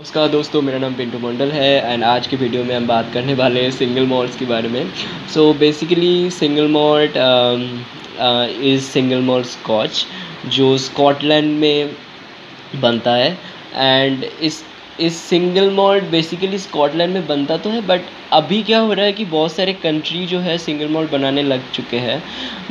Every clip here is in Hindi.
नमस्कार दोस्तों, मेरा नाम पिंटू मंडल है एंड आज की वीडियो में हम बात करने वाले हैं सिंगल मॉल्ट्स के बारे में। So basically single malt is single malt scotch जो स्कॉटलैंड में बनता है। एंड इस सिंगल मॉल्ट बेसिकली स्कॉटलैंड में बनता तो है, बट अभी क्या हो रहा है कि बहुत सारे कंट्री जो है सिंगल मॉल्ट बनाने लग चुके हैं।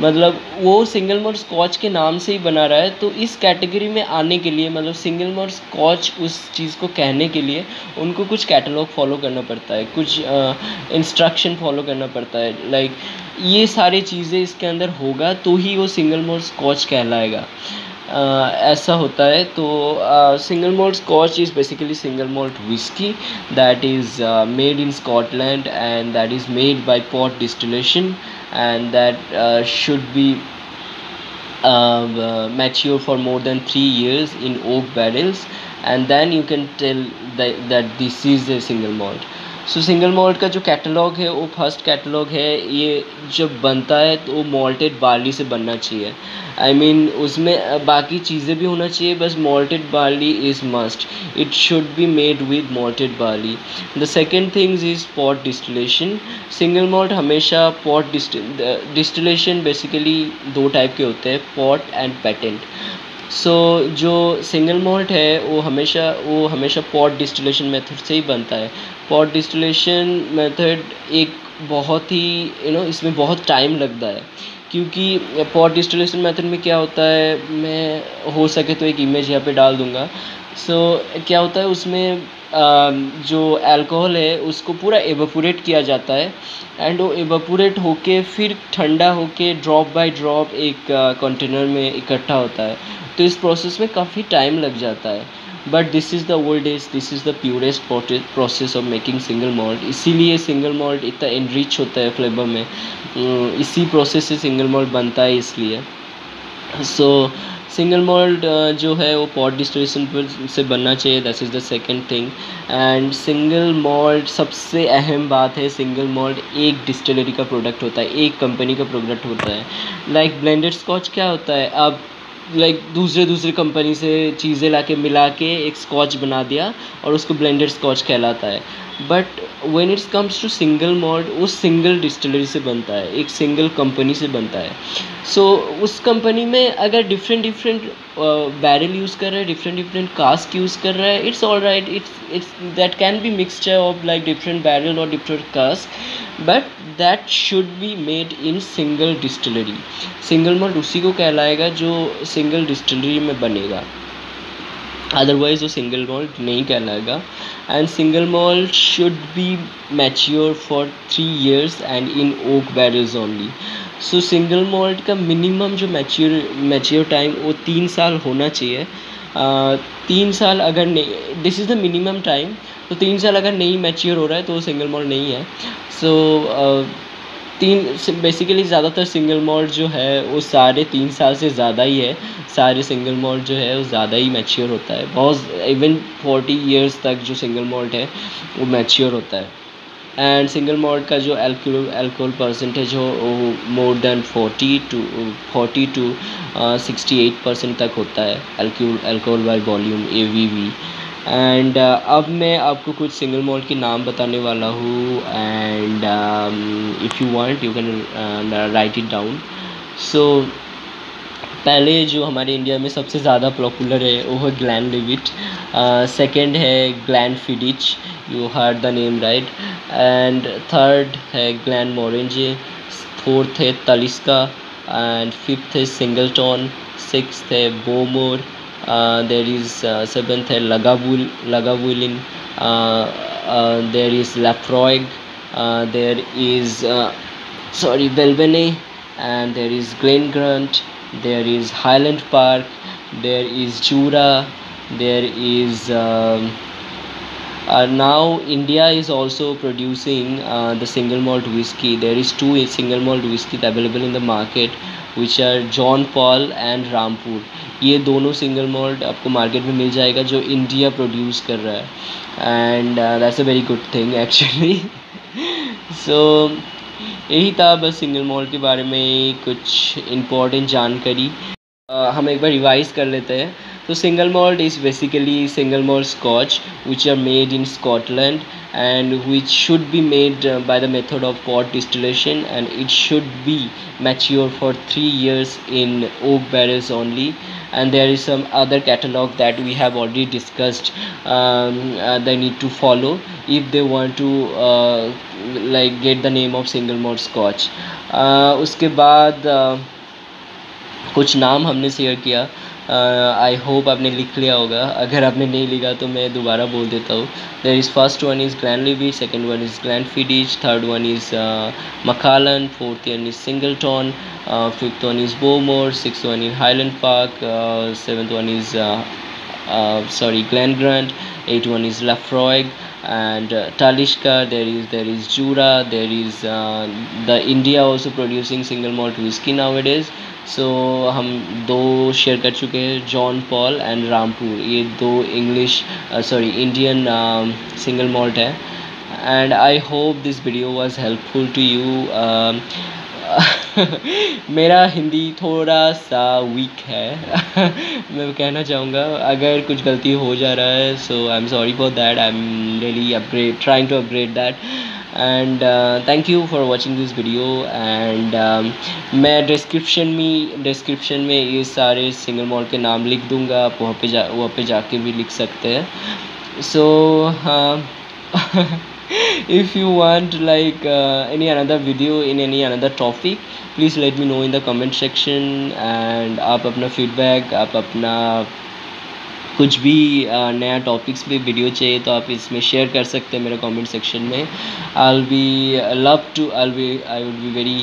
मतलब वो सिंगल मॉल्ट स्कॉच के नाम से ही बना रहा है, तो इस कैटेगरी में आने के लिए मतलब सिंगल मॉल्ट स्कॉच उस चीज़ को कहने के लिए उनको कुछ कैटलॉग फॉलो करना पड़ता है, कुछ इंस्ट्रक्शन फॉलो करना पड़ता है। लाइक ये सारी चीज़ें इसके अंदर होगा तो ही वो सिंगल मॉल्ट स्कॉच कहलाएगा। ऐसा होता है। तो single malt scotch is basically single malt whiskey that is made in Scotland and that is made by pot distillation and that should be mature for more than 3 years in oak barrels and then you can tell that this is a single malt. So single malt का जो कैटलॉग है वो फर्स्ट कैटलॉग है। ये जब बनता है तो वो मॉल्टेड बार्ली से बनना चाहिए। आई मीन उसमें बाकी चीज़ें भी होना चाहिए, बस malted barley is must. It should be made with malted barley. The second things is pot distillation. Single malt हमेशा पॉट डिस्टिलेशन बेसिकली दो टाइप के होते हैं, पॉट एंड पेटेंट। सो जो सिंगल मॉल्ट है वो हमेशा पॉट डिस्टिलेशन मेथड से ही बनता है। पॉट डिस्टिलेशन मेथड एक बहुत ही इसमें बहुत टाइम लगता है, क्योंकि पॉट डिस्टिलेशन मेथड में क्या होता है, मैं हो सके तो एक इमेज यहाँ पे डाल दूँगा। सो क्या होता है उसमें जो अल्कोहल है उसको पूरा एवापोरेट किया जाता है एंड वो एवापोरेट होके फिर ठंडा होके ड्रॉप बाय ड्रॉप एक कंटेनर में इकट्ठा होता है। तो इस प्रोसेस में काफ़ी टाइम लग जाता है, but this is the old age, this is the purest process of making single malt. इसीलिए सिंगल मॉल्ट इतना इनरिच होता है फ्लेवर में। इसी प्रोसेस से सिंगल मॉल्ट बनता है इसलिए। सो सिंगल मॉल्ट जो है वो पॉट डिस्टिलेशन से बनना चाहिए, that is the second thing. And single malt सबसे अहम बात है, सिंगल मॉल्ट एक डिस्टिलरी का प्रोडक्ट होता है, एक कंपनी का प्रोडक्ट होता है। लाइक ब्लेंडेड स्कॉच क्या होता है, अब लाइक दूसरे कंपनी से चीज़ें लाके मिला के एक स्कॉच बना दिया और उसको ब्लेंडेड स्कॉच कहलाता है। But when it's comes to single malt वो सिंगल डिस्टिलरी से बनता है, एक सिंगल कंपनी से बनता है। सो उस कंपनी में अगर डिफरेंट बैरल यूज़ कर रहा है, डिफरेंट कास्क यूज़ कर रहा है, it's all right. It's that can be mixture of like different barrel और different cask, but that should be made in single distillery. Single malt उसी को कहलाएगा जो सिंगल डिस्टिलरी में बनेगा, अदरवाइज वो सिंगल मॉल्ट नहीं कहलाएगा। And single malt should be mature for 3 years and in oak barrels only. So single malt का मिनिमम जो मैच्योर टाइम वो 3 साल होना चाहिए। 3 साल अगर नहीं, this is the minimum time. तो 3 साल अगर नहीं मैच्योर हो रहा है तो वो सिंगल मॉल्ट नहीं है। सो बेसिकली ज़्यादातर सिंगल मॉल्ट जो है वो सारे 3 साल से ज़्यादा ही है। सारे सिंगल मॉल्ट जो है वो ज़्यादा ही मैच्योर होता है, बहुत इवन 40 years तक जो सिंगल मॉल्ट है वो मैच्योर होता है। एंड सिंगल मॉल्ट का जो अल्कोहल परसेंटेज हो वो मोर देन 40 to 68% तक होता है, alcohol by volume ABV। And अब मैं आपको कुछ सिंगल मॉल्ट के नाम बताने वाला हूँ and if you want you can write it down. So पहले जो हमारे इंडिया में सबसे ज़्यादा पॉपुलर है वो है ग्लेनलिविट। सेकंड है Glenfiddich, you heard the name right. And third है ग्लेनमोरेंजे, फोर्थ है तलिस्का एंड फिफ्थ है सिंगलटन, सिक्स्थ है बोमोर, देयर इज़ सेवेंथ है Lagavulin, there is Laphroaig, there is Balvenie, and there is Glen Grant, there is Highland Park, there is Jura, there is now India is also producing the single malt whiskey. There is 2 single malt whiskey available in the market which are John Paul and Rampur. ये दोनों सिंगल मॉल्ट आपको मार्केट में मिल जाएगा जो इंडिया प्रोड्यूस कर रहा है and that's a very good thing actually. So यही था बस सिंगल मॉल्ट के बारे में कुछ इम्पोर्टेंट जानकारी। हम एक बार रिवाइज़ कर लेते हैं। So single malt is basically single malt scotch which are made in Scotland, and which should be made by the method of pot distillation, and it should be mature for 3 years in oak barrels only. And there is some other catalog that we have already discussed, they need to follow if they want to like get the name of single malt scotch. उसके बाद कुछ नाम हमने शेयर किया, आई होप आपने लिख लिया होगा, अगर आपने नहीं लिखा तो मैं दोबारा बोल देता हूँ. There is first one is Glenlivet, second one is Glenfiddich, third one is Macallan, fourth one is Singleton, fifth one is Bowmore, six one is Highland Park, seventh one is Glengrant, eighth one is Lafroig, and Talishka. There is Jura. There is the India also producing single malt whiskey nowadays. सो हम दो शेयर कर चुके हैं, जॉन पॉल एंड रामपुर, ये दो इंग्लिश इंडियन सिंगल मॉल्ट है. And I hope this video was helpful to you. मेरा हिंदी थोड़ा सा वीक है. मैं कहना चाहूँगा अगर कुछ गलती हो जा रहा है, so I am sorry for that. I am really trying to upgrade that. And thank you for watching this video. एंड मैं डिस्क्रिप्शन में ये सारे सिंगल मॉल्ट के नाम लिख दूँगा, आप वहाँ पे जाके भी लिख सकते हैं. सो if you want like any another video in any another topic, please let me know in the comment section. and आप अपना feedback, आप अपना कुछ भी नया टॉपिक्स पे वीडियो चाहिए तो आप इसमें शेयर कर सकते हैं मेरे कमेंट सेक्शन में. I would be very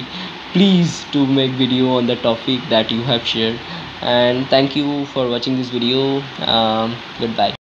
please to make video on the topic that you have shared. And thank you for watching this video. Good bye.